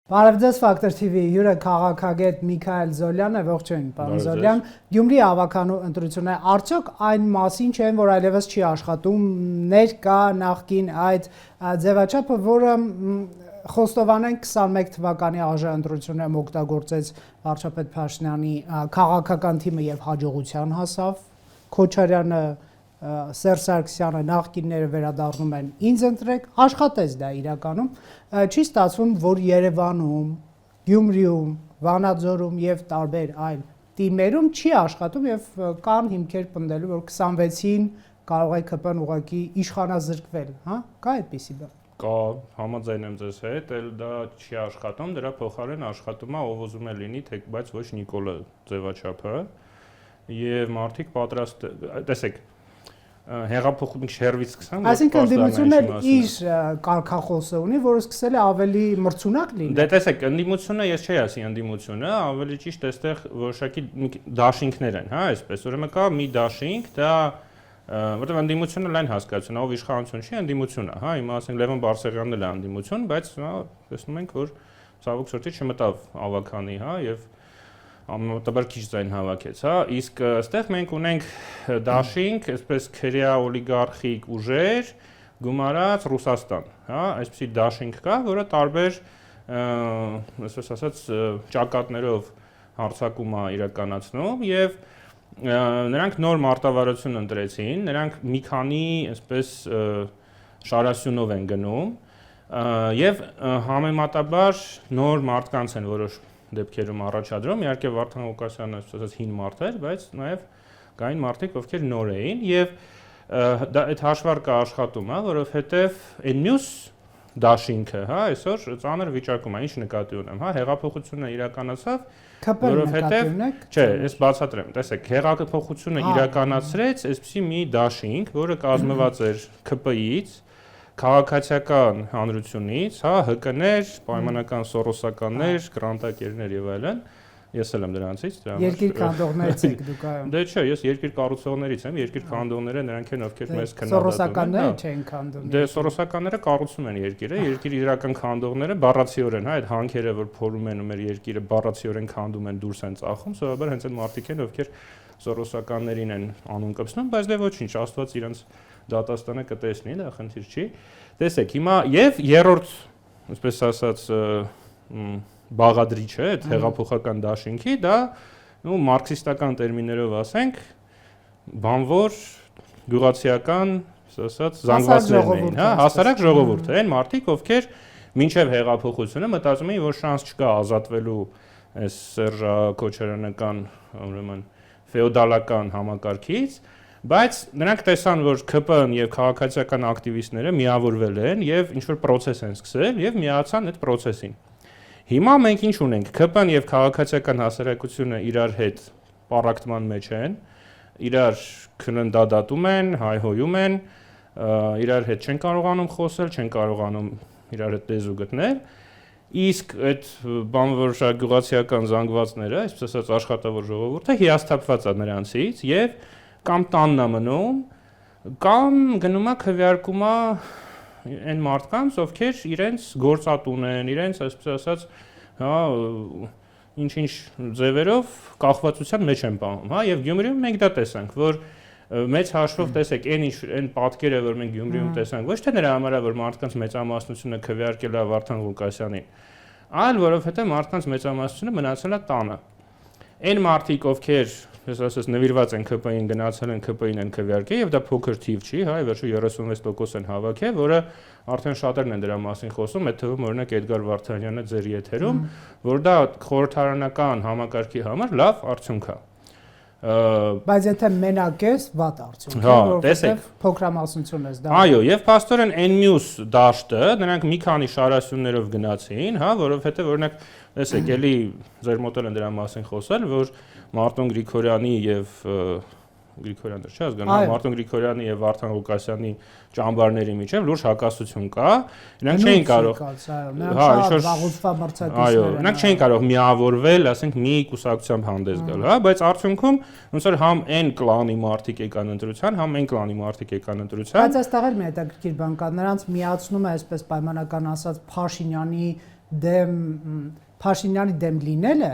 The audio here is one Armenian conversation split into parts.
Բարև ձեզ Factor TV հյուրը քաղաքագետ Միքայել Զոլյանն է, ողջույն, պարոն Զոլյան։ Գյումրի ավականու ընտրությունը արդյոք այն մասին չէ, որ այլևս չի աշխատում, ներկա նախկին այդ ձևաչափը, որը խոստովանենք 21 թվականի ԱԺ ընտրություններում օգտագործեց վարչապետ Փաշինյանի քաղաքական թիմը եւ հաջողության հասավ, Քոչարյանը Սերժ Սարգսյանը նախկինները վերադառնում են ինձ ընտրեք, աշխատեց դա իրականում, չի ստացվում, որ Երևանում, Գյումրիում, Վանաձորում եւ տարբեր այլ թիմերում չի աշխատում եւ կան հիմքեր պնդելու, որ 26-ին կարող է ԿՊ-ն ուղղակի իշխանազրկվել, հա, կա այդպիսի բան։ Կա, համաձայն եմ ձեզ հետ, էլ դա չի աշխատում, դրա փոխարեն աշխատում է ով ուզում է լինի, բայց ոչ Նիկոլը ձևաչափը եւ մարդիկ պատրաստ, տեսեք, հեղափոխություն շերվից սկսեմ, այսինքն ընդդիմությունը իր կարգախոսը ունի, որը սկսել է ավելի մրցունակ լինել։ Դե տեսեք, ընդդիմությունը ես չի ասի ընդդիմությունը, ավելի ճիշտ այստեղ որոշակի դաշինքներ են, հա, այսպես, ուրեմն կա մի դաշինք, դա որտեղ ընդդիմությունը լայն հասկացություն, ով իշխանություն չի, ընդդիմություն է, հա, հիմա ասենք Լևոն Բարսեղյանն էլ է ընդդիմություն, բայց տեսնում ենք, որ ցավոք սրտի չմտավ ավականի, հա, եւ ամենատաբար քիչ ձայն հավաքեց, հա, իսկ այստեղ մենք ունենք դաշինք, այսպես քրեա օլիգարխիկ ուժեր գումարած Ռուսաստան, հա, այսպեսի դաշինք կա, որը տարբեր, այսպես ասած, ճակատներով հարձակում է իրականացնում եւ նրանք նոր մարտավարություն ընտրեցին, նրանք մի քանի, այսպես, շարասյունով են գնում եւ համեմատաբար նոր մարդկանց են որոշ դեպքերում առաջադրում, իհարկե Վարդան Ղուկասյանը ասած հին մարդ էր, բայց նաև կային մարդիկ, ովքեր նոր էին եւ դա այդ հաշվարկը աշխատում է, որովհետեւ այն մյուս դաշինքը, հա, այսօր ծանր վիճակում է, ինչ նկատի ունեմ, հա, հեղափոխությունը իրականացավ, որովհետեւ չէ, ես բացատրեմ, տեսեք, հեղափոխությունը իրականացրեց այսպիսի մի դաշինք, որը կազմված էր ԿՊ-ից, քաղաքացիական հանրությունից, հա, ՀԿ-ներ, պայմանական սորոսականներ, գրանտակերներ եւ այլն, ես էլ եմ դրանցից, երկիր քանդողներից եք դուք այո։ Դե չէ, ես երկիր կառուցողներից եմ, երկիր քանդողները նրանք են, ովքեր մեզ քննադատում են։ Սորոսականները չեն քանդում։ Դե սորոսականները կառուցում են երկիրը, երկիր իրական քանդողները բառացիորեն, հա, այդ հանքերը, որ փորում են ու մեր երկիրը բառացիորեն քանդում են, դուրս են ծախում, սովորաբար հենց այդ մարդիկ են, ովքեր սորոսականներին են անուն կպցնում, բայց դե ոչինչ, Աստված իրենց դատաստանը կտեսնի, դա խնդիր չի։ Տեսեք, հիմա եւ երրորդ, այսպես ասած, բաղադրիչը, այդ հեղափոխական դաշինքի, դա ու մարքսիստական տերմիններով ասենք, բանվոր գյուղացիական, ասած, զանգվածներն էին, հա, հասարակ ժողովուրդը, այն մարդիկ, ովքեր մինչև հեղափոխությունը մտածում էին, որ շանս չկա ազատվելու այս Սերժ Քոչարյանական, ուրեմն ֆեոդալական համակարգից, բայց նրանք տեսան, որ ԿՊ-ն եւ քաղաքացիական ակտիվիստները միավորվել են եւ ինչ-որ process են սկսել եւ միացան այդ process-ին։ Հիմա մենք ինչ ունենք, ԿՊ-ն եւ քաղաքացիական հասարակությունը իրար հետ պառակտման մեջ են, իրար քննադատում են, հայհոյում են, իրար հետ չեն կարողանում խոսել, չեն կարողանում իրար հետ լեզու գտնել, իսկ այդ բանվոր գյուղացիական զանգվածները, այսպես ասած աշխատավոր ժողովուրդը հիասթափված է նրանցից եւ կամ տանն է մնում, կամ գնում է քվեարկում է այն մարդկանց, ովքեր իրենց գործատուն են, իրենց, այսպես ասած, հա, ինչ-ինչ ձևերով կախվածության մեջ են պահում, հա, եւ Գյումրիում մենք դա տեսանք, որ մեծ հաշվով տեսեք, այն պատկերը, որ մենք Գյումրիում տեսանք, ոչ թե նրա համար է, որ մարդկանց մեծամասնությունը քվեարկել է Վարդան Ղուկասյանին, այլ որովհետեւ մարդկանց մեծամասնությունը մնացել է տանը։ Այն մարդիկ, ովքեր ես ասես նվիրված են ԿՊ-ին, գնացել են ԿՊ-ին են քվեարկել եւ դա փոքր թիվ չի, հա, վերջը 36% են հավաքել, որը արդեն շատերն են դրա մասին խոսում, այդ թվում օրինակ Էդգար Վարդանյանը ձեր եթերում, որ դա խորհրդարանական համակարգի համար լավ արդյունք է։ Բայց եթե մենակ ես, վատ արդյունք է, որովհետեւ փոքրամասնություն ես դա։ Այո, եւ փաստորեն այն մյուս դաշտը, նրանք մի քանի շարասյուններով գնացին, հա, որովհետեւ օրինակ տեսեք, էլի ձեր մոտ են դրա մասին խոսել, որ Մարտոն Գրիգորյանի եւ Գրիգորյանն չէ, ազգանունը Մարտոն Գրիգորյանի եւ Վարդան Ղուկասյանի ճամբարների միջև լուրջ հակասություն կա։ Նրանք չէին կարող, հա, այո, նրանք չէին կարող միավորվել, ասենք, մի կուսակցությամբ հանդես գալ, հա, բայց արդյունքում ոնց որ համ այն կլանի մարդիկ եկան ընտրության, համ այն կլանի մարդիկ եկան ընտրության։ Բայց այստեղ էլ մի հետաքրքիր բան կա, նրանց միացնում է այսպես պայմանական ասած Փաշինյանի դեմ Փաշինյանի դեմ լինելը,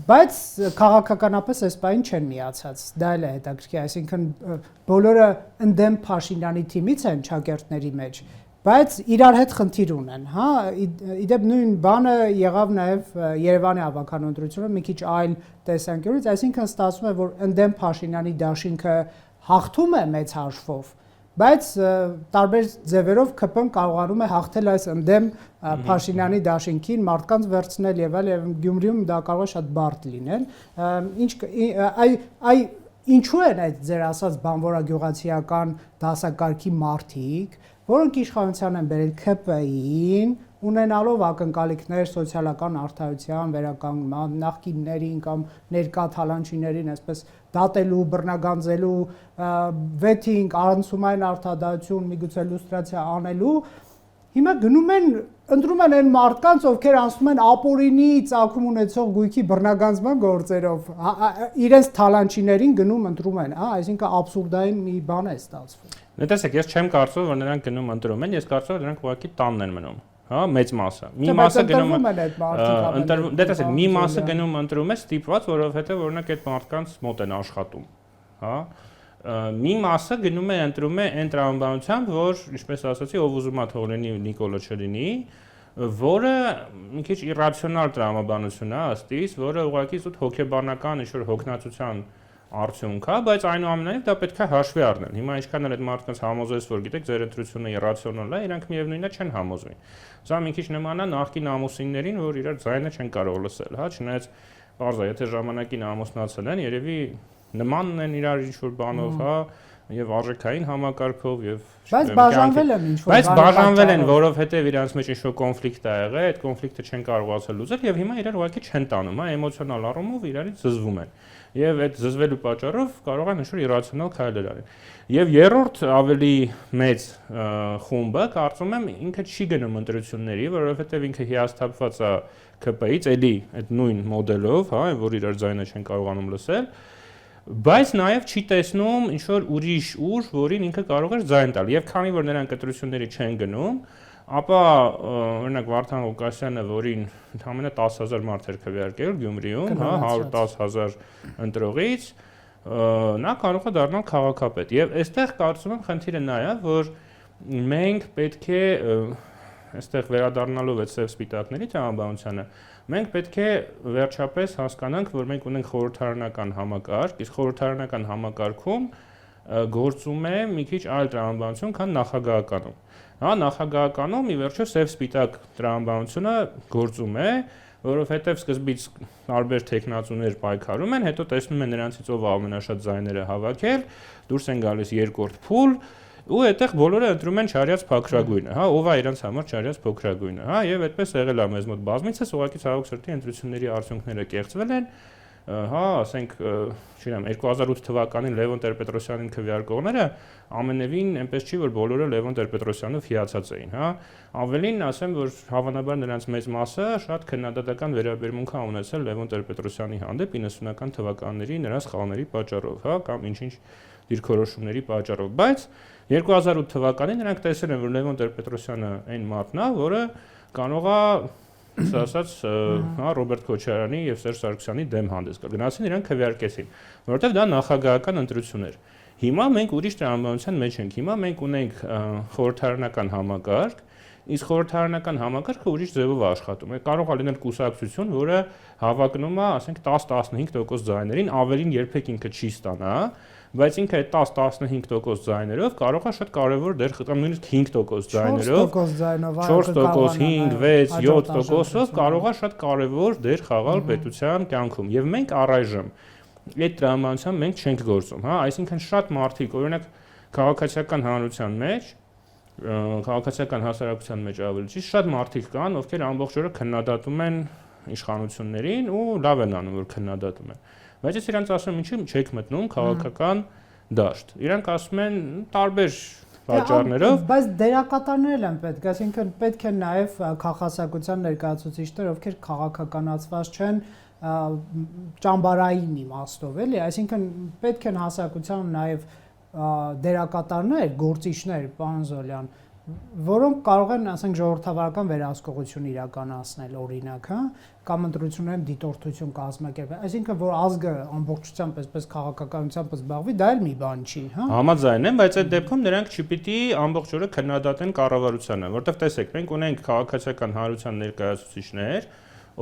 բայց քաղաքականապես այս բանին չեն միացած։ Դա էլ է հետաքրքիր, այսինքն բոլորը ընդդեմ Փաշինյանի թիմից են ճակերտների մեջ, բայց իրար հետ խնդիր ունեն, հա, իդեպ նույն բանը եղավ նաև Երևանի ավականու ընտրությունը մի քիչ այլ տեսանկյունից, այսինքն ստացվում է, որ ընդդեմ Փաշինյանի դաշինքը հաղթում է մեծ հաշվով, բայց տարբեր ձևերով ԿՊ-ն կարողանում է հաղթել այս ընդդեմ Փաշինյանի դաշինքին, մարդկանց վերցնել եւ այլ, եւ Գյումրիում դա կարող է շատ բարդ լինել։ Ինչու են այդ ձեր ասած բանվորագյուղացիական դասակարգի մարդիկ, որոնք իշխանության են բերել ԿՊ-ին, ունենալով ակնկալիքներ սոցիալական արդարության վերականգնման, նախկիններին կամ ներկա թալանչիներին, այսպես դատելու, բռնագանձելու, վեթինգ, առանցումային արդարադատություն, միգուցե լուստրացիա անելու, հիմա գնում են ընտրում են այն մարդկանց, ովքեր անցնում են ապօրինի ծագում ունեցող գույքի բռնագանձման գործերով, իրենց թալանչիներին գնում ընտրում են, հա, այսինքն աբսուրդային մի բան է ստացվում։ Տեսեք, ես չեմ կարծում, որ նրանք գնում ընտրում են, ես կարծում եմ, նրանք ուղղակի տանն են մնում։ Հա, մեծ մասը։ Մի մասը գնում դե տեսեք, մի մասը գնում ընտրում է ստիպված, որովհետև օրինակ այդ մարդկանց մոտ են աշխատում, հա։ Մի մասը գնում է ընտրում է այն տրամաբանությամբ, որ, ինչպես ասացի, ով ուզում է թող լինի Նիկոլը չլինի, որը մի քիչ իրացիոնալ տրամաբանություն է ըստ իս, որը ուղղակի զուտ հոգեբանական ինչ-որ հոգնածության արդյունք է, բայց այնուամենայնիվ դա պետք է հաշվի առնել։ Հիմա ինչքան էլ այդ մարդկանց համոզես, որ գիտեք, ձեր ընտրությունը իրացիոնալ է, իրանք միևնույնն է չեն համոզվի։ Սա մի քիչ նման է նախկին ամուսիններին, որ իրար ձայնը չեն կարող լսել, հա, չնայած բարձր, եթե ժամանակին ամուսնացել են, երևի նմանն են իրար ինչ-որ բանով, հա, եւ արժեքային համակարգով եւ բայց բաժանվել են ինչ-որ բայց բաժանվել են, որովհետեւ իրանց մեջ ինչ-որ կոնֆլիկտ ա եղել, այդ կոնֆլիկտը չեն կարողացել լուծել եւ հիմա իրար ուղղակի չեն տանում, հա, էմոցիոնալ առումով իրարից զզվում են։ Եվ այդ զզվելու պատճառով կարող են ինչ-որ իրացիոնալ քայլեր անել։ Եվ երրորդ ավելի մեծ խումբը, կարծում եմ, ինքը չի գնում ընտրությունների, որովհետեւ ինքը հիասթափված է ԿՊ-ից, էլի այդ նույն մոդելով, հա, որ իրար ձայնը չեն կարողանում լսել, բայց նաև չի տեսնում ինչ-որ ուրիշ ուժ, որին ինքը կարող է ձայն տալ։ Եվ քանի որ նրանք ընտրությունների չեն գնում, ապա օրինակ Վարդան Ղուկասյանը, որին ընդամենը 10,000 մարդ էր քվեարկել Գյումրիում, հա, 110,000 ընտրողից, նա կարող է դառնալ քաղաքապետ։ Եվ այստեղ կարծում եմ խնդիրը նա է, որ մենք պետք է այստեղ վերադառնալով այդ սև սպիտակների տրամաբանությանը, մենք պետք է վերջապես հասկանանք, որ մենք ունենք խորհրդարանական համակարգ, իսկ խորհրդարանական համակարգում գործում է մի քիչ այլ տրամաբանություն, քան նախագահականում։ Հա, նախագահականում ի վերջո սև սպիտակ տրամաբանությունը գործում է, որովհետև սկզբից տարբեր տեխնացուներ պայքարում են, հետո տեսնում են նրանցից ով ամենաշատ ձայները հավաքել, դուրս են գալիս երկրորդ փուլ, ու այդտեղ բոլորը ընտրում են չարյաց փոքրագույնը, հա, ով է իրենց համար չարյաց փոքրագույնը, հա, եւ այդպես եղել է մեզ մոտ բազմիցս, ուղղակի ցավոք սրտի ընտրությունների արդյունքները կեղծվել են, հա, ասենք, չգիտեմ, 2008 թվականին Լևոն Տեր-Պետրոսյանին քվեարկողները ամենևին այնպես չի, որ բոլորը Լևոն Տեր-Պետրոսյանով հիացած էին, հա, ավելին ասեմ, որ հավանաբար նրանց մեծ մասը շատ քննադատական վերաբերմունք է ունեցել Լևոն Տեր-Պետրոսյանի հանդեպ 90-ական թվականների նրա սխալների պատճառով, հա, կամ ինչ-ինչ դիրքորոշումների պատճառով, բայց 2008 թվականին նրանք տեսել են, որ Լևոն Տեր-Պետրոսյանը այն մարդն է, որը կարող է ասած, հա, Ռոբերտ Քոչարյանի եւ Սերժ Սարգսյանի դեմ հանդես գալ։ Գնացին իրենք քվեարկեցին, որովհետեւ դա նախագահական ընտրություն էր։ Հիմա մենք ուրիշ տրամաբանության մեջ ենք։ Հիմա մենք ունենք խորհրդարանական համակարգ, իսկ խորհրդարանական համակարգը ուրիշ ձևով աշխատում է։ Կարող է լինել կուսակցություն, որը հավակնում է, ասենք 10-15% ձայներին, ավելին երբեք ինքը չի ստանա, բայց ինքը այդ 10-15% ձայներով կարող է շատ կարևոր դեր խաղալ, նույնիսկ 5% ձայներով, 4%, 5, 6, 7%-ով կարող է շատ կարևոր դեր խաղալ պետության կյանքում։ Եվ մենք առայժմ այդ տրամաբանությամբ մենք չենք գործում, հա, այսինքն շատ մարդիկ, օրինակ քաղաքացիական հանրության մեջ, քաղաքացիական հասարակության մեջ ավելի ճիշտ, շատ մարդիկ կան, ովքեր ամբողջ օրը քննադատում են իշխանություններին ու լավ են անում, որ քննադատում են։ Բայց ես իրանց ասում եմ, ինչի՞ չեք մտնում քաղաքական դաշտ։ Իրանք ասում են տարբեր պատճառներով, բայց դերակատարներ են պետք, այսինքն պետք է նաև քաղաքացիական ներկայացուցիչներ, ովքեր քաղաքականացված չեն ճամբարային իմաստով, էլի, այսինքն պետք են հասարակության նաև դերակատարներ, գործիչներ, պարոն Զոլյան, որոնք կարող են, ասենք, ժողովրդավարական վերահսկողություն իրականացնել, օրինակ, հա, կամ ընտրություններում դիտորդություն կազմակերպել, այսինքն որ ազգը ամբողջությամբ այսպես քաղաքականությամբ զբաղվի, դա էլ մի բան չի, հա։ Համաձայն եմ, բայց այդ դեպքում նրանք չպիտի ամբողջ օրը քննադատեն կառավարությանը, որտեղ տեսեք, մենք ունենք քաղաքացիական հանրության ներկայացուցիչներ,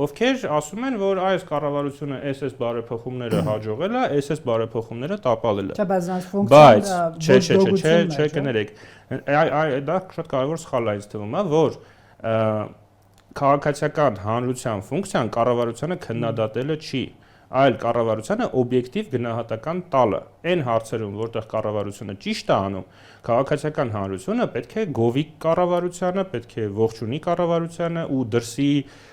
ովքեր ասում են, որ այս կառավարությունը SS բարեփոխումները հաջողել է, SS բարեփոխումները տապալել է։ Չէ, բայց այս ֆունկցիան չէ, կներեք։ Դա շատ կարևոր սխալ է ինձ թվում, որ քաղաքացիական հանրության ֆունկցիան կառավարությանը քննադատելը չի, այլ կառավարությանը օբյեկտիվ գնահատական տալը։ Այն հարցերում, որտեղ կառավարությունը ճիշտ է անում, քաղաքացիական հանրությունը պետք է գովի կառավարությանը, պետք է ողջունի կառավարությանը ու դրսի,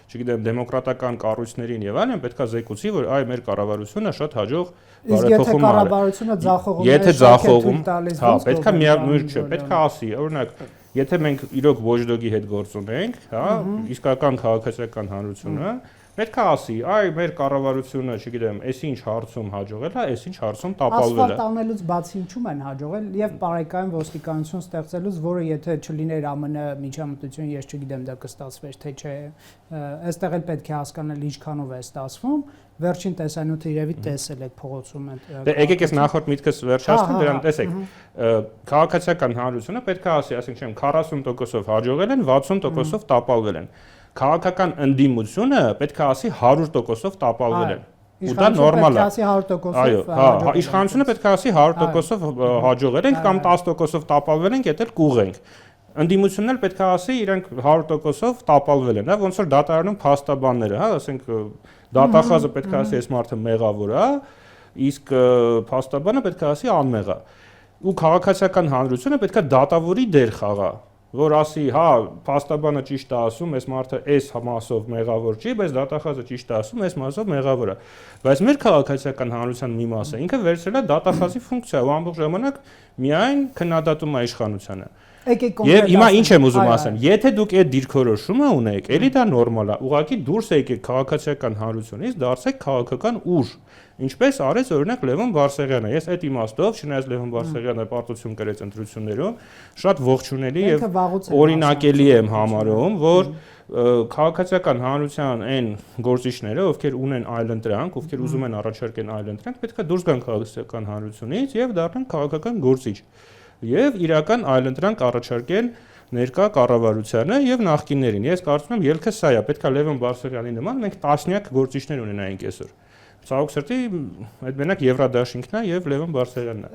չգիտեմ, դեմոկրատական կառույցներին եւ այլն, պետք է զեկուցի, որ այ մեր կառավարությունը շատ հաջող բարեփոխում է։ Կառավարությունը ձախողում Եթե ձախողում, հա, պետք է միակ չէ, պետք է ասի, օրինակ, եթե մենք իրոք watchdog-ի հետ գործ ունենք, հա, իսկական քաղաքացիական հանրությունը պետք է ասի, այ մեր կառավարությունը, չգիտեմ, այսինչ հարցում հաջողել է, այսինչ հարցում տապալվել է։ Ասֆալտ անելուց բացի ինչու՞մ են հաջողել եւ բարեկայում ոստիկանություն ստեղծելուց, որը եթե չլիներ ԱՄՆ միջամտություն, ես չգիտեմ դա կստացվեր թե չէ, այստեղ էլ պետք է հասկանալ ինչքանով է ստացվում, վերջին տեսանյութը իրավի տեսել եք փողոցում այդ։ Դե եկեք ես նախորդ միտքս վերջացնեմ, դրան տեսեք։ Քաղաքացիական հանրությունը պետք է ասի, ասենք չեմ 40%-ով հաջողել են, 60%-ով տապալվել են։ Քաղաքական ընդդիմությունը պետք է ասի 100%-ով տապալվել են։ Ու դա նորմալ է։ Այո, հա, իշխանությունը պետք է ասի 100%-ով հաջողել ենք կամ 10%-ով տապալվել ենք, դա էլ կուղ ենք։ Ընդդիմությունն էլ պետք է ասի իրենք 100%-ով տապալվել են, հա, ոնց որ դատարանում փաստաբանները, հա, ասենք դատախազը պետք է ասի այս մարդը մեղավոր է, իսկ փաստաբանը պետք է ասի անմեղ է։ Ու քաղաքացիական հանրությունը պետք է դատավորի դեր խաղա, որ ասի, հա, փաստաբանը ճիշտ է ասում, այս մարդը այս մասով մեղավոր չի, բայց դատախազը ճիշտ է ասում, այս մասով մեղավոր է։ Բայց մեր քաղաքացիական հանրության մի մասը ինքը վերցրել է դատախազի ֆունկցիա ու ամբողջ ժամանակ միայն քննադատում է իշխանությանը։ Եվ հիմա ինչ եմ ուզում ասեմ, եթե դուք այդ դիրքորոշումը ունեք, ելի դա նորմալ է, ուղղակի դուրս եկեք քաղաքացիական հանրությունից, դարձեք քաղաքական ուժ, ինչպես արեց օրինակ Լևոն Բարսեղյանը։ Ես այդ իմաստով, չնայած Լևոն Բարսեղյանը պարտություն կրեց ընտրություններում, շատ ողջունելի եւ օրինակելի եմ համարում, որ քաղաքացիական հանրության այն գործիչները, ովքեր ունեն այլընտրանք, ովքեր ուզում են առաջարկեն այլընտրանք, պետք է դուրս գան քաղաքացիական հանրությունից եւ դառնան քաղաքական գործիչ։ Եվ իրական այլընտրանք առաջարկեն ներկա կառավարությանը եւ նախկիններին։ Ես կարծում եմ ելքը սա է, պետք է Լևոն Բարսեղյանի նման մենք տասնյակ գործիչներ ունենայինք այսօր։ Ցավոք սրտի այդ մենակ Եվրադաշինքն է եւ Լևոն Բարսեղյանն է։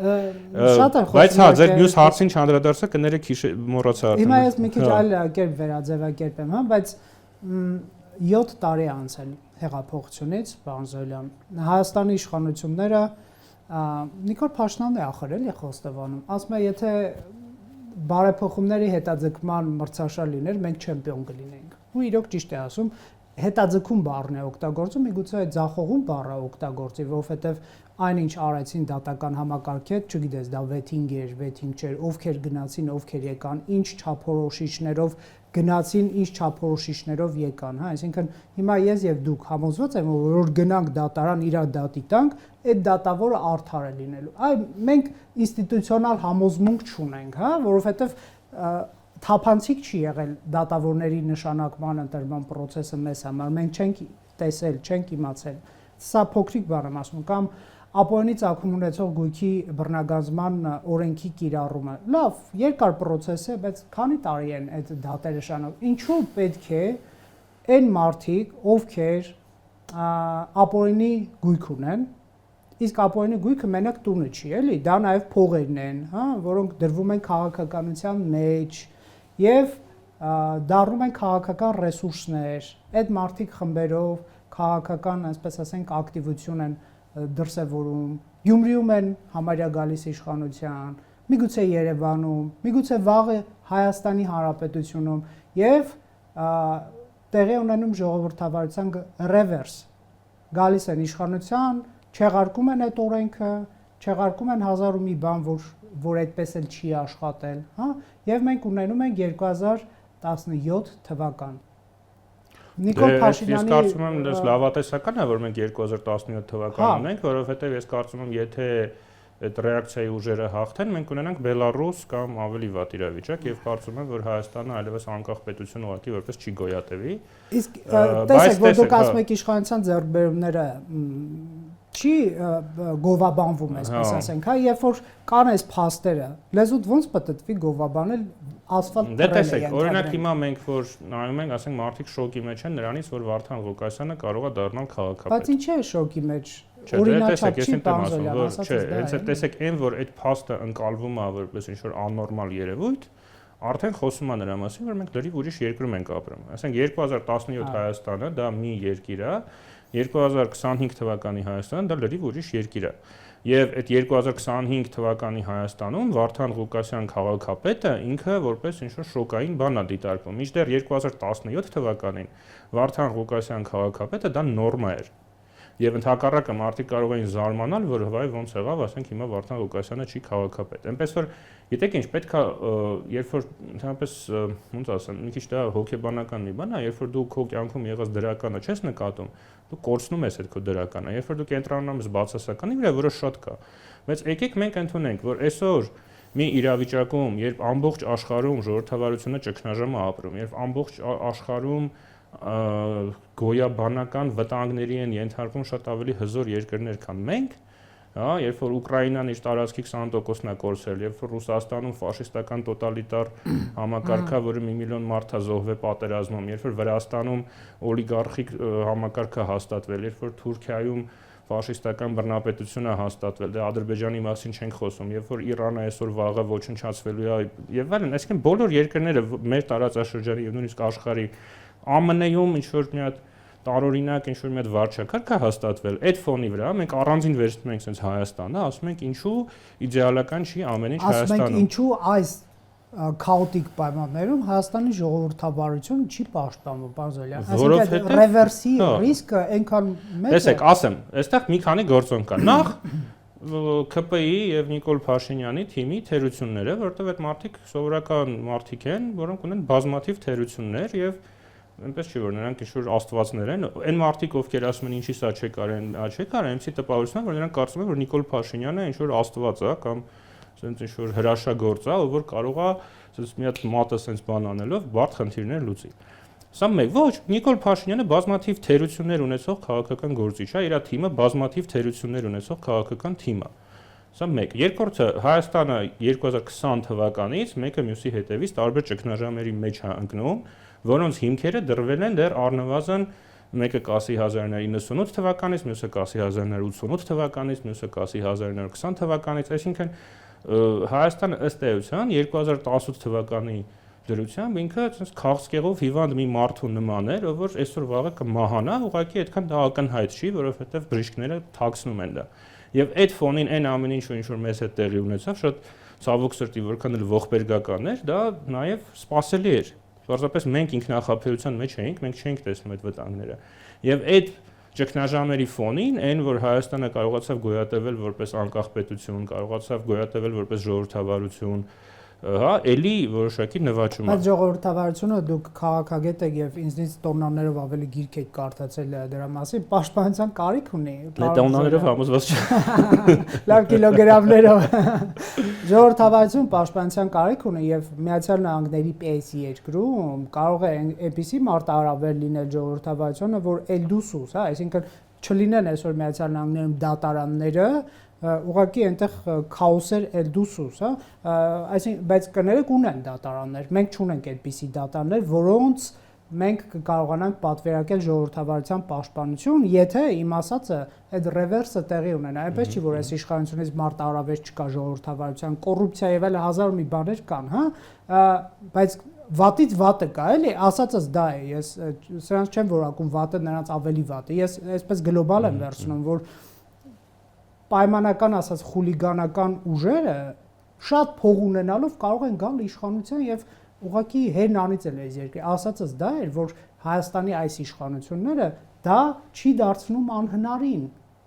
Շատ են խոսում։ Բայց հա, ձեր մյուս հարցին չանդրադարձա կներեք մոռացա արդեն։ Հիմա ես մի քիչ այլ կերպ վերաձևակերպեմ, հա, բայց 7 տարի անցել հեղափոխությունից, պարոն Զոլյան, Հայաստանի իշխանությունները Նիկոլ Փաշինյանն է ախր էլի խոստովանում, ասում է, եթե բարեփոխումների հետաձգման մրցաշար լիներ, մենք չեմպիոն կլինեինք։ Ու իրոք ճիշտ է ասում, հետաձգում բառն է օգտագործում, միգուցե այդ ձախողում բառը օգտագործի, որովհետև այնինչ արեցին դատական համակարգետ, չգիտես, դա վեթինգ էր, վեթինգ չէր, ովքեր գնացին, ովքեր եկան, ինչ չափորոշիչներով գնացին, ինչ չափորոշիչներով եկան, հա, այսինքն հիմա ես եւ դուք համոզված եմ, որ գնանք դատարան իր դատի տանք, այդ դատավորը արդար է լինելու։ Այ մենք ինստիտուցիոնալ համոզմունք չունենք, հա, որովհետեւ թափանցիկ չի եղել դատավորների նշանակման ընտրման process-ը մեզ համար, մենք չենք տեսել, չենք իմացել։ Սա փոքրիկ բան եմ ասում, կամ ապօրինի ծագում ունեցող գույքի բռնագազման օրենքի կիրառումը։ Լավ, երկար process է, բայց քանի տարի են այդ դատերը շարունակվում։ Ինչու պետք է այն մարդիկ, ովքեր ապօրինի գույք ունեն, իսկ ապօրինի գույքը մենակ տունը չի, էլի, դա նաև փողերն են, հա, որոնք դրվում են քաղաքականության մեջ եւ դառնում են քաղաքական ռեսուրսներ։ Այդ մարդիկ խմբերով քաղաքական, այսպես ասենք, ակտիվություն են դրսևորում, Գյումրիում են համարյա գալիս իշխանության, միգուցե Երևանում, միգուցե վաղը Հայաստանի Հանրապետությունում եւ տեղի ունենում ժողովրդավարության ռևերս։ Գալիս են իշխանության, չեղարկում են այդ օրենքը, չեղարկում են 1000 ու մի բան, որ այդպես էլ չի աշխատել, հա, եւ մենք ունենում ենք 2017 թվական։ Նիկոլ Փաշինյանի Ես կարծում եմ լավատեսական է, որ մենք 2017 թվական ունենք, որովհետև ես կարծում եմ, եթե այդ ռեակցիայի ուժերը հաղթեն, մենք ունենանք Բելարուս կամ ավելի վատ իրավիճակ եւ կարծում եմ, որ Հայաստանը այլևս անկախ պետություն ուղղակի որպես չի գոյատևի։ Իսկ տեսեք, որ դուք ասում եք իշխանության ձեռքբերումները չի գովաբանվում, այսպես ասենք, հա, երբ որ կան այս փաստերը, լեզուդ ոնց պատտվի գովաբանել ասֆալտ դե տեսեք, օրինակ հիմա մենք որ նայում ենք, ասենք մարդիկ շոկի մեջ են նրանից, որ Վարդան Ղուկասյանը կարող է դառնալ քաղաքապետ։ Բայց ինչ է շոկի մեջ։ Օրինաչափ չի բանզոլյան, ասած է, հենց տեսեք, այն որ այդ փաստը ընկալվում է որպես ինչ որ աննորմալ երևույթ, արդեն խոսում է նրա մասին, որ մենք լրիվ ուրիշ երկրում ենք ապրում։ Ասենք 2017 Հայաստանը դա մի երկիր է, 2025 թվականի Հայաստանը դա լրիվ ուրիշ երկիր է։ Եվ այդ 2025 թվականի Հայաստանում Վարդան Ղուկասյան քաղաքապետը ինքը որպես ինչ-որ շոկային բան է դիտարկվում։ Մինչդեռ 2017 թվականին Վարդան Ղուկասյան քաղաքապետը դա նորմա էր։ Եվ ընդհակառակը մարդիկ կարող էին զարմանալ, որ վայ ոնց եղավ, ասենք հիմա Վարդան Ղուկասյանը չի քաղաքապետ։ Այնպես որ գիտեք ինչ, պետք է երբ որ ընդհանրապես ոնց ասեմ, մի քիչ դա հոգեբանական մի բան է, երբ որ դու քո կյանքում եղած դրականը չես նկատում, դու կորցնում ես այդ քո դրականը։ Երբ որ դու կենտրոնանում ես բացասականի վրա, որը շատ կա։ Բայց եկեք մենք ընդունենք, որ այսօր մի իրավիճակում, երբ ամբողջ աշխարհում ժողովրդավարությունը ճգնաժամ է ապրում, երբ ամբողջ աշխարհում գոյաբանական վտանգների են ենթարկվում շատ ավելի հզոր երկրներ, քան մենք, հա, երբ որ Ուկրաինան իր տարածքի 20%-ն է կորցրել, երբ որ Ռուսաստանում ֆաշիստական տոտալիտար համակարգը, որը 1 միլիոն մարդ է զոհվել պատերազմում, երբ որ Վրաստանում օլիգարխիկ համակարգը հաստատվել, երբ որ Թուրքիայում ֆաշիստական բռնապետությունը հաստատվել, դե Ադրբեջանի մասին չենք խոսում, երբ որ Իրանը այսօր վաղը ոչնչացվելու է եւ այլն, այսինքն բոլոր երկրները մեր տարածաշրջանի եւ նույնիսկ աշխարհի ԱՄՆ-ում ինչ որ մի հատ տարօրինակ ինչ որ մի հատ վարչակարգ է հաստատվել, այդ ֆոնի վրա մենք առանձին վերցնում ենք sense Հայաստանը, ասում ենք ինչու իդեալական չի ամեն ինչ Հայաստանում։ Ասում ենք ինչու այս քաոտիկ պայմաններում Հայաստանի ժողովրդավարությունը չի պաշտպանվում, պարոն Զոլյան։ Այսինքն ռևերսի ռիսկը այնքան մեծ է։ Տեսեք, ասեմ, այստեղ մի քանի գործոն կա։ Նախ ԿՊԻ եւ Նիկոլ Փաշինյանի թիմի թերությունները, որովհետեւ այդ մարդիկ սովորական մարդիկ են, որոնք ունեն բազմաթիվ թերություններ եւ այնպես չի որ նրանք ինչ-որ աստվածներ են, այն մարդիկ ովքեր ասում են ինչի սա չեկարեն, այնպեսի տպավորություն, որ նրանք կարծում են, որ Նիկոլ Փաշինյանը ինչ-որ աստված է կամ ասենց ինչ-որ հրաշագործ է, որ կարող է ասենց մի հատ մատը ասենց բան անելով բարդ խնդիրներ լուծի։ Սա մեկ, ոչ, Նիկոլ Փաշինյանը բազմաթիվ թերություններ ունեցող քաղաքական գործիչ է, իր թիմը բազմաթիվ թերություններ ունեցող քաղաքական թիմ է։ Սա մեկ, երկրորդը Հայաստանը 2020 թվականից մեկը մյուսի հետևից տարբեր ճգնաժամերի մեջ է ընկնում, որոնց հիմքերը դրվել են դեռ առնվազն մեկը կասի 1998 թվականից, մյուսը կասի 1988 թվականից, մյուսը կասի 1920 թվականից, այսինքն Հայաստանը ըստ էության 2018 թվականի դրությամբ ինքը այսպես քաղցկեղով հիվանդ մի մարդու նման էր, ով որ այսօր վաղը կմահանա, ուղղակի այդքան դա ակնհայտ չի, որովհետև բժիշկները թաքցնում են դա։ Եվ այդ ֆոնին այն ամեն ինչ որ մեզ հետ տեղի ունեցավ, շատ ցավոք սրտի որքան էլ ողբերգական էր, դա նաև սпасելի էր։ Պարզապես մենք ինքնախապեյության մեջ էինք, մենք չէինք տեսնում այդ վտանգները։ Եվ այդ ճգնաժամերի ֆոնին, այն որ Հայաստանը կարողացավ գոյատևել որպես անկախ պետություն, կարողացավ գոյատևել որպես ժողովրդավարություն, հա, էլի որոշակի նվաճում է։ Բայց ժողովրդավարությունը դուք քաղաքագետ եք եւ ինձնից տոննաներով ավելի գիրք եք կարդացել դրա մասին, պաշտպանության կարիք ունի։ Տոննաներով համոզված չեմ։ Լավ կիլոգրամներով։ Ժողովրդավարություն պաշտպանության կարիք ունի եւ Միացյալ Նահանգների պես երկրում կարող է այնպիսի մարտահրավեր լինել ժողովրդավարությունը, որ էլդուսուս, հա, այսինքն չլինեն այսօր Միացյալ Նահանգներում դատարանները, ուղղակի այնտեղ քաոսեր էլդուսուս, հա, այսինքն բայց կներեք ունեն դատարաններ, մենք չունենք այդպիսի դատարաններ, որոնց մենք կկարողանանք պատվիրակել ժողովրդավարության պաշտպանություն, եթե իմ ասածը այդ ռևերսը տեղի ունենա, այնպես չի որ այս իշխանությունից մարտահրավեր չկա ժողովրդավարության, կոռուպցիա եւ այլ հազար մի բաներ կան, հա, բայց վատից վատը կա, էլի, ասածս դա է, ես սրանց չեմ որակում վատը նրանց ավելի վատ է, ես այսպես գլոբալ եմ վերցնում, որ պայմանական ասած խուլիգանական ուժերը շատ փող ունենալով կարող են գալ իշխանության եւ ուղղակի հերն անից էլ այս երկրի ասածս դա էր որ Հայաստանի այս իշխանությունները դա չի դարձնում անհնարին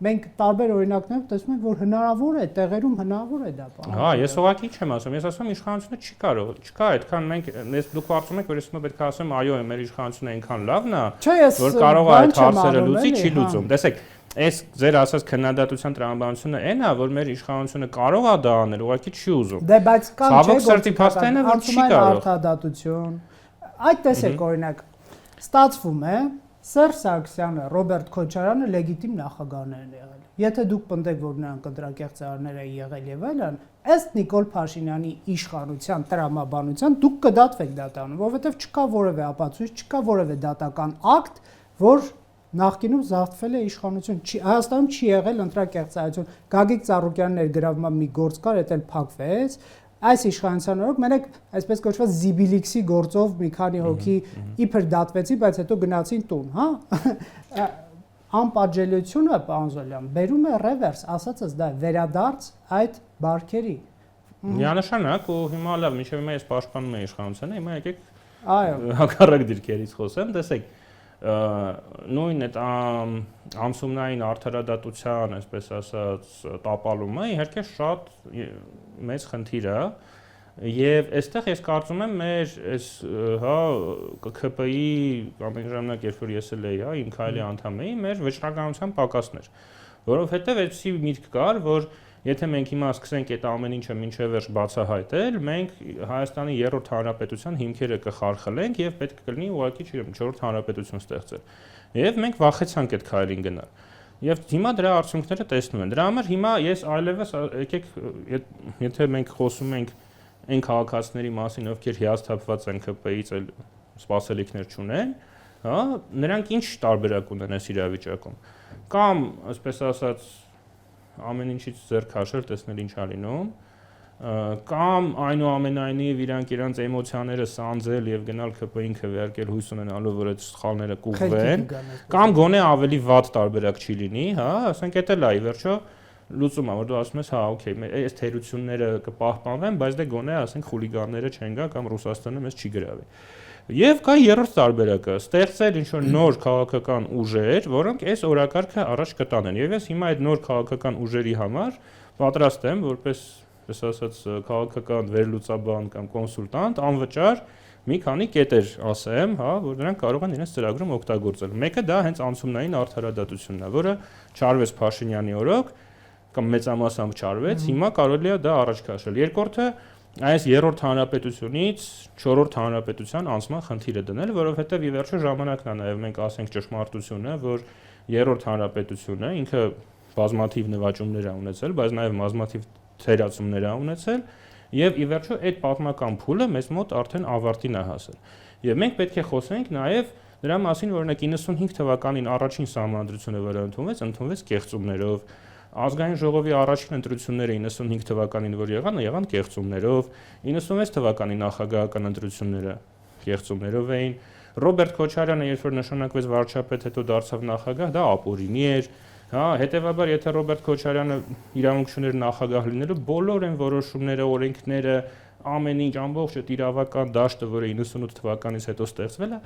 մենք տարբեր օրինակներով տեսնում ենք որ հնարավոր է տեղերում հնարավոր է դա բանը հա ես ուղղակի չեմ ասում ես ասում իշխանությունը չի կարող չկա այդքան մենք ես դուք կարծում եք որ ես պետք է ասեմ այո մեր իշխանությունը այնքան լավն է որ կարող է այդ հարցերը լուծի չի լուծում տեսեք այս ձեր ասած քննադատության տրամաբանությունը այն է, որ մեր իշխանությունը կարող է դա անել, ուղղակի չի ուզում։ Դե բայց կան չէ սրտի փաստայինը որ չի կարող։ Արդարադատություն։ Այդ տեսեք օրինակ ստացվում է Սերժ Սարգսյանը, Ռոբերտ Քոչարյանը լեգիտիմ նախագահներ են եղել։ Եթե դուք պնդեք, որ նրանք ընտրակեղծ ծառաներ են եղել եւ այլն, ըստ Նիկոլ Փաշինյանի իշխանության տրամաբանության դուք կդատվեք դատանում, որովհետեւ չկա որևէ ապացույց, չկա որևէ դատական ակտ, որ նախկինում զավթվել է իշխանություն։ Հայաստանում չի եղել ընտրակեղծայություն։ Գագիկ Ծառուկյանի ներգրավման մի գործ կար, դա էլ փակվեց։ Այս իշխանության օրոք մենակ այսպես կոչված զիբիլիքսի գործով մի քանի հոգի իբր դատվեցի, բայց հետո գնացին տուն, հա։ Անպատժելիությունը, պարոն Զոլյան, բերում է ռևերս, ասածս դա վերադարձ այդ բարքերի։ Միանշանակ ու հիմա լավ, մինչև հիմա ես պաշտպանում եմ իշխանությունը, հիմա եկեք հակառակ դիրքերից խոսեմ, տեսեք, նույն այդ ամսումնային արդարադատության, այսպես ասած, տապալումը իհարկե շատ մեծ խնդիր է եւ այստեղ ես կարծում եմ մեր այս հա ԿՔՊ-ի կամ ժամանակ երբ որ ես էլ էի, հա, իմ քայլի անդամ էի, մեր վճռականության պակասներ, որովհետեւ այդպիսի միտք կար, որ եթե մենք հիմա սկսենք այդ ամեն ինչը մինչև վերջ բացահայտել, մենք Հայաստանի 3-րդ հանրապետության հիմքերը կխարխլենք եւ պետք կլինի ուղղակի, չգիտեմ, 4-րդ հանրապետություն ստեղծել։ Եվ մենք վախեցանք այդ քայլին գնալ։ Եվ հիմա դրա արդյունքները տեսնում են։ Դրա համար հիմա ես այլևս եկեք եթե մենք խոսում ենք այն քաղաքացիների մասին, ովքեր հիասթափված են ԿՊ-ից, էլ սպասելիքներ չունեն, հա, նրանք ինչ տարբերակ ունեն այս իրավիճակում։ Կամ, այսպես ասած, ամեն ինչից ձեռք քաշել, տեսնել ինչ ա լինում, կամ այնուամենայնիվ իրանք էմոցիաները սանձել եւ գնալ ԿՊ-ին քվեարկել հույս ունենալով, որ այդ սխալները կուղվեն, կամ գոնե ավելի վատ տարբերակ չի լինի, հա, ասենք դա էլ է, ի վերջո լուծում է, որ դու ասում ես, հա, օքեյ, այս թերությունները կպահպանվեն, բայց դե գոնե, ասենք, խուլիգանները չեն գա կամ Ռուսաստանը մեզ չի գրավի։ Եվ կա երրորդ տարբերակը, ստեղծել ինչ-որ նոր քաղաքական ուժեր, որոնք այս օրակարգը առաջ կտանեն։ Եվ ես հիմա այդ նոր քաղաքական ուժերի համար պատրաստ եմ, որպես, ասած, քաղաքական վերլուծաբան կամ կոնսուլտանտ, անվճար մի քանի կետեր ասեմ, հա, որ նրանք կարող են իրենց ծրագրում օգտագործել։ Մեկը դա հենց անցումնային արդարադատությունն է, որը չարվեց Փաշինյանի օրոք կամ մեծամասամբ չարվեց, հիմա կարելի է դա առաջ քաշել։ Երկրորդը այս 3-րդ հանրապետությունից 4-րդ հանրապետության անցման խնդիրը դնել, որովհետև ի վերջո ժամանակն է նաև մենք ասենք ճշմարտությունը, որ 3-րդ հանրապետությունը ինքը բազմաթիվ նվաճումներ է ունեցել, բայց նաև բազմաթիվ թերացումներ է ունեցել, եւ ի վերջո այդ պատմական փուլը մեզ մոտ արդեն ավարտին է հասել։ Եվ մենք պետք է խոսենք նաև դրա մասին, որ օրինակ 95 թվականին առաջին սահմանադրությունը, որը ընդունվեց կեղծումներով, Ազգային ժողովի առաջին ընտրությունները 95 թվականին որ եղան կեղծումներով, 96 թվականի նախագահական ընտրությունները կեղծումներով էին։ Ռոբերտ Քոչարյանը, երբ որ նշանակվեց վարչապետ, հետո դարձավ նախագահ, դա ապօրինի էր, հա, հետեւաբար եթե Ռոբերտ Քոչարյանը իրավունք չուներ նախագահ լինելու, բոլոր այն որոշումները, օրենքները, ամեն ինչ ամբողջ այդ իրավական դաշտը, որը 98 թվականից հետո ստեղծվել է,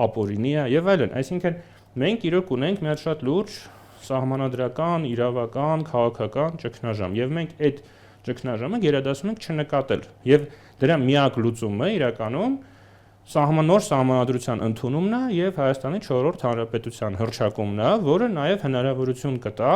ապօրինի է եւ այլն։ Այսինքն մենք իրոք ունենք մի հատ շատ լուրջ սահմանադրական, իրավական, քաղաքական ճգնաժամ եւ մենք այդ ճգնաժամը գերադասում ենք չնկատել եւ դրա միակ լուծումը իրականում նոր սահմանադրության ընդունումն է եւ Հայաստանի 4-րդ հանրապետության հռչակումն է, որը նաեւ հնարավորություն կտա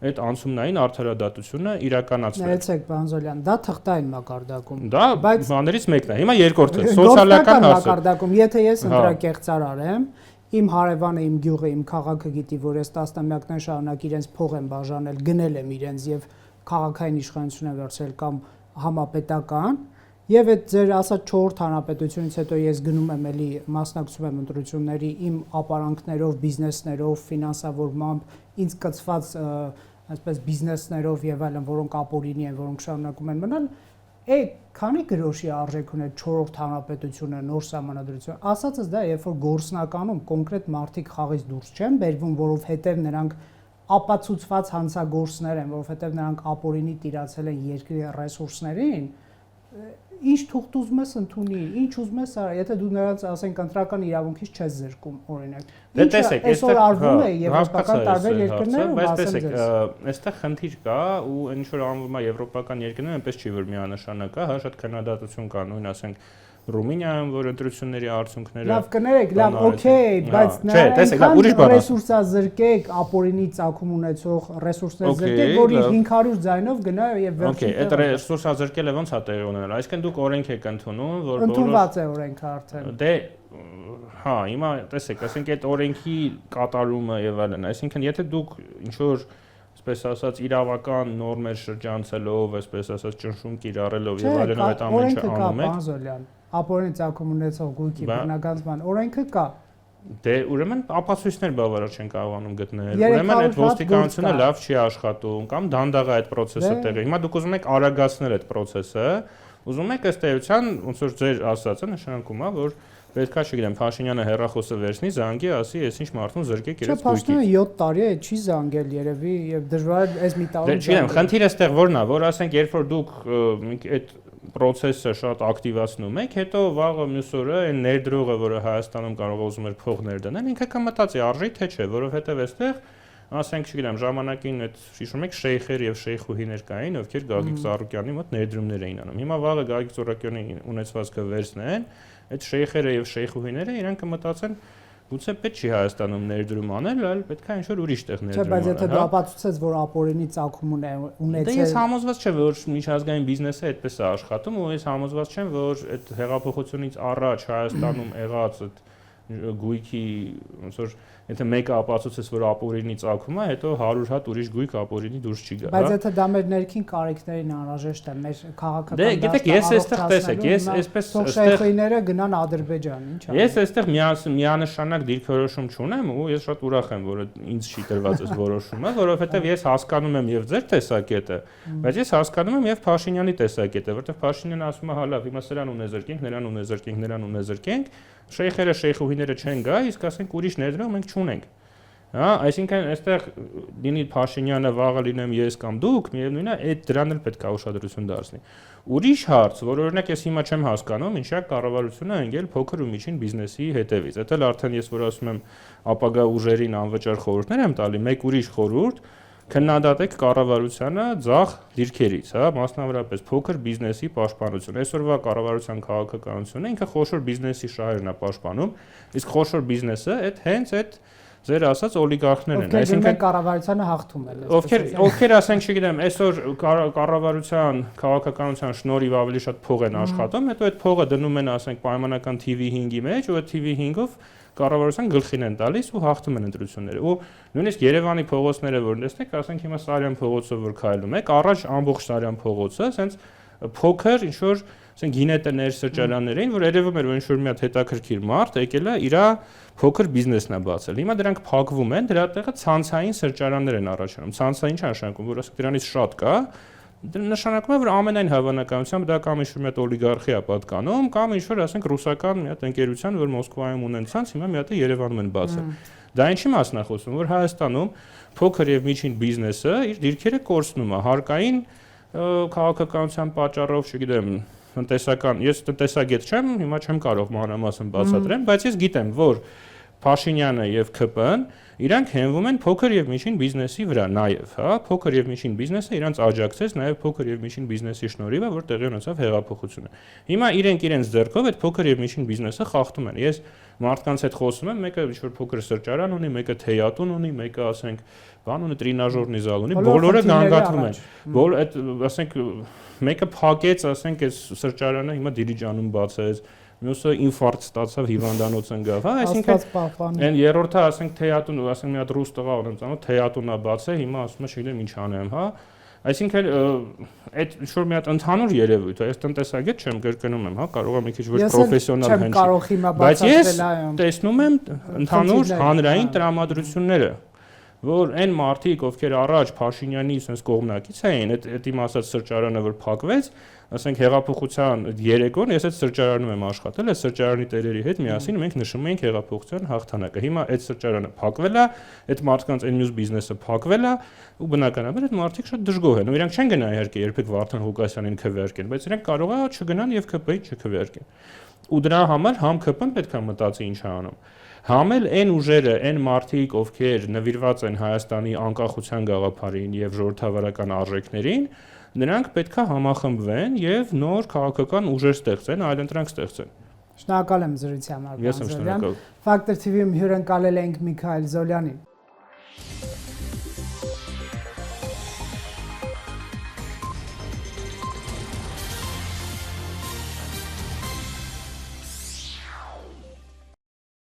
այդ անցումնային արդարադատությունը իրականացնել։ Ներեցեք, պարոն Զոլյան, դա թղթային մակարդակում։ Դա բաներից մեկն է։ Հիմա երկրորդը, սոցիալական մակարդակում, եթե ես ընտրակեղծար արեմ, իմ հարևանը, իմ գյուղը, իմ քաղաքը գիտի, որ ես տասնամյակներ շարունակ իրենց փող եմ բաժանել, գնել եմ իրենց եւ քաղաքային իշխանություն եմ վերցրել կամ համապետական, եւ այդ ձեր ասած 4-րդ հանրապետությունից հետո ես գնում եմ էլի մասնակցում եմ ընտրությունների իմ ապարանքներով, բիզնեսներով, ֆինանսավորմամբ, ինձ կցված այսպես բիզնեսներով եւ այլն, որոնք ապօրինի են, որոնք շարունակում են մնալ, քանի գրոշի արժեք ունի 4-րդ հանրապետությունը, նոր սահմանադրություն։ Ասածս դա, երբ որ գործնականում կոնկրետ մարդիկ խաղից դուրս չեն բերվում, որովհետեւ նրանք ապացուցված հանցագործներ են, որովհետեւ նրանք ապօրինի տիրացել են երկրի ռեսուրսներին, ինչ թուղթ ուզում ես ընդունի, ինչ ուզում ես արա, եթե դու նրանց ասենք ընտրական իրավունքից չես զրկում, օրինակ։ Դե տեսեք, այսօր արվում է եվրոպական տարբեր երկրներում, բայց տեսեք, այստեղ խնդիր կա ու ինչ որ անվում է եվրոպական երկրներում, այնպես չի որ միանշանակ է, հա, շատ քննադատություն կա, նույն ասենք Ռումինիայում, որ ընտրությունների արդյունքները լավ կներեք, լավ, օքեյ, բայց նրանք ռեսուրսազրկեք, ապօրինի ծագում ունեցող ռեսուրսներ զրկեք, որ իր 500 ձայնով գնա եւ վերջին։ Okay, այդ ռեսուրսազրկելը ոնց է տեղի ունենալ։ Այսինքն դուք օրենք եք ընդունում, որ ընդունված է օրենքը արդեն։ Դե հա, հիմա տեսեք, ասենք այդ օրենքի կատարումը եւ այլն, այսինքն եթե դուք ինչ որ այսպես ասած իրավական նորմեր շրջանցելով, այսպես ասած ճնշում կիրառելով եւ այլն այդ ամեն ինչը անում եք։ Ապօրինի ծագում ունեցող գույքի բռնագանձման օրենքը կա։ Դե ուրեմն ապացույցներ բավարար չեն կարողանում գտնել։ Ուրեմն այդ ոստիկանությունը լավ չի աշխատում կամ դանդաղ է այդ process-ը տեղի։ Հիմա դուք ուզում եք արագացնել այդ process-ը, ուզում եք ըստ էության ոնց որ ձեր ասածը նշանակում է, որ պետքա, չգիտեմ, Փաշինյանը հեռախոսը վերցնի, զանգի, ասի, ես ինչ մարդուն զրկեք իրենց գույքից։ Չէ, 7 տարի է, չի զանգել երևի եւ դժվար է այս մի տարում։ Չգիտեմ, խնդիրը այստեղ որն է, որ ասենք երբ որ դուք այդ process-ը շատ ակտիվացնում եք, հետո վաղը մյուս օրը այն ներդրողը, որը Հայաստանում կարող է ուզում էր փող ներդնել, ինքը կմտածի արժի թե չէ, որովհետեւ այստեղ ասենք, չգիտեմ, ժամանակին այդ հիշում եք շեյխեր եւ շեյխուհիներ կային, ովքեր Գագիկ Ծառուկյանի մոտ ներդրումներ էին անում։ Հիմա վաղը Գագիկ Ծառուկյանի ունեցվածքը վերցնեն, այդ շեյխերը եւ շեյխուհիները իրանք կմտածեն գուցե պետք չի Հայաստանում ներդրում անել, այլ պետքա ինչ-որ ուրիշ տեղ ներդրում անել։ Չէ, բայց եթե դու ապացուցես, որ ապօրինի ծագում ունեցել։ Դե ես համոզված չեմ, որ միջազգային բիզնեսը այդպես է աշխատում, ու ես համոզված չեմ, որ այդ հեղափոխությունից առաջ Հայաստանում եղած այդ գույքի ոնց որ եթե մեկը ապացուցես, որ ապօրինի ծագում է, հետո 100 հատ ուրիշ գույք ապօրինի դուրս չի գա։ Բայց եթե դա մեր ներքին կարիքներին անհրաժեշտ է, մեր քաղաքական դե գիտեք, ես այստեղ տեսեք, ես այսպես շեյխիները գնան Ադրբեջան, ինչ է։ Ես այստեղ միանշանակ դիրքորոշում չունեմ ու ես շատ ուրախ եմ, որ ինձ չի տրված այս որոշումը, որովհետև ես հասկանում եմ եւ ձեր տեսակետը, բայց ես հասկանում եմ եւ Փաշինյանի տեսակետը, որովհետև Փաշինյանը ասում է, հա լավ, հիմա սրան ունեզրկենք, նրան ունեզրկենք, նրան ունեզրկենք, շեյխերը, շեյխուհիները չեն գա, իսկ ասենք ուրիշ ներդրող մենք չունենք։ Հա, այսինքն այստեղ լինի Փաշինյանը, վաղը լինեմ ես կամ դուք, միևնույնն է, այդ դրան էլ պետք է ուշադրություն դարձնի։ Ուրիշ հարց, որ օրինակ ես հիմա չեմ հասկանում, ինչա կառավարությունը ընկել փոքր ու միջին բիզնեսի հետևից։ Դա էլ արդեն ես որ ասում եմ ապագա ուժերին անվճար խորհուրդներ եմ տալի, մեկ ուրիշ խորհուրդ քննադատեք կառավարությանը ձախ դիրքերից, հա, մասնավորապես փոքր բիզնեսի պաշտպանություն։ Այսօրվա կառավարության քաղաքականությունը ինքը խոշոր բիզնեսի շահերն է պաշտպանում, իսկ խոշոր բիզնեսը այդ հենց այդ ձեր ասած օլիգարխներն են, այսինքն կառավարությանը հաղթում են։ Ովքեր ասենք, չգիտեմ, այսօր կառավարության քաղաքականության շնորհիվ ավելի շատ փող են աշխատում, հետո այդ փողը դնում են, ասենք, պայմանական TV5-ի մեջ, ու այդ TV5-ով կառավարության գլխին են տալիս ու հաղթում են ընտրությունները։ Ու նույնիսկ Երևանի փողոցները, որ տեսնեք, ասենք հիմա Սարյան փողոցով որ քայլում եք, առաջ ամբողջ Սարյան փողոցը, ասենց փոքր ինչ որ ասենք գինետներ, սրճարաններ էին, որ երևում էր, որ ինչ որ մի հատ հետաքրքիր մարդ եկել է իր փոքր բիզնեսն է բացել։ Հիմա դրանք փակվում են, դրա տեղը ցանցային սրճարաններ են առաջանում։ Ցանցային ինչ նշանակում, որ ասենք դրանից շատ կա, նշանակում է, որ ամենայն հավանականությամբ դա կամ ինչ-որ մի հատ օլիգարխի է պատկանում, կամ ինչ-որ ասենք ռուսական մի հատ ընկերության, որ Մոսկվայում ունեն ցանց, հիմա մի հատ Երևանում են բացել։ Դա ինչի մասն է խոսում, որ Հայաստանում փոքր եւ միջին բիզնեսը իր դիրքերը կորցնում է հարկային քաղաքականության պատճառով, չգիտեմ, տնտեսական, ես տնտեսագետ չեմ, հիմա չեմ կարող մանրամասն բացատրեմ, բայց ես գիտեմ, որ Փաշինյանը եւ ՔՊ-ն իրանք հենվում են փոքր եւ միջին բիզնեսի վրա նաեւ, հա, փոքր եւ միջին բիզնեսը իրանք աջակցեց նաեւ փոքր եւ միջին բիզնեսի շնորհիվ, որ տեղի ունեցավ հեղափոխությունը։ Հիմա իրենք ձեռքով այդ փոքր եւ միջին բիզնեսը խախտում են։ Ես մարդկանց հետ խոսում եմ, մեկը ինչ-որ փոքր սրճարան ունի, մեկը թեյատուն ունի, մեկը ասենք բան ունի, տրինաժորնի զալ ունի, բոլորը գանգատվում են։ Բոլ այդ ասենք մեկը փակեց, ասենք այս սրճարանը հիմա Դիլիջանում բացեց, մյուսը ինֆարկտ ստացավ, հիվանդանոց ընկավ, հա, այսինքն այն երրորդը ասենք թեյատուն, ասենք մի հատ ռուս տղա ունեմ ծանոթ, թեյատունա բացե, հիմա ասում է չգիտեմ ինչ անեմ, հա։ Այսինքն այդ ինչ-որ մի հատ ընդհանուր երևույթ է, ես տնտեսագետ չեմ, կրկնում եմ, հա, կարող եմ մի քիչ ոչ պրոֆեսիոնալ հնչի, բայց ես տեսնում եմ ընդհանուր հանրային տրամադրությունները, որ այն մարդիկ, ովքեր առաջ Փաշինյանի sense կողմնակից էին, այդ իմ ասած սրճարանը որ փակվեց, ասենք հեղափոխության երեկոն ես այդ սրճարանում եմ աշխատել, այդ սրճարանի տերերի հետ միասին մենք նշում էինք հեղափոխության հաղթանակը։ Հիմա այդ սրճարանը փակվել է, այդ մարդկանց այն մյուս բիզնեսը փակվել է, ու բնականաբար այդ մարդիկ շատ դժգոհ են։ Ու իրանք չեն գնա իհարկե երբեք Վարդան Ղուկասյանին քվեարկեն, բայց իրանք կարող է չգնան եւ ԿՊ-ին չքվեարկեն։ Ու դրա համար համ ԿՊ-ն պետք է մտածի ինչ է անում։ Համ էլ այն ուժերը, այն մարդիկ, ովքեր նվիրված են Հայաստանի անկախության գաղափարին եւ ժողովրդավարական արժեքներին, նրանք պետք է համախմբվեն եւ նոր քաղաքական ուժեր ստեղծեն, այլընտրանք ստեղծեն։ Շնորհակալ եմ զրույցի համար, Ես եմ շնորհակալ։ Ֆակտոր TV-ում հյուրընկալել ենք Միքայել Զոլյանին։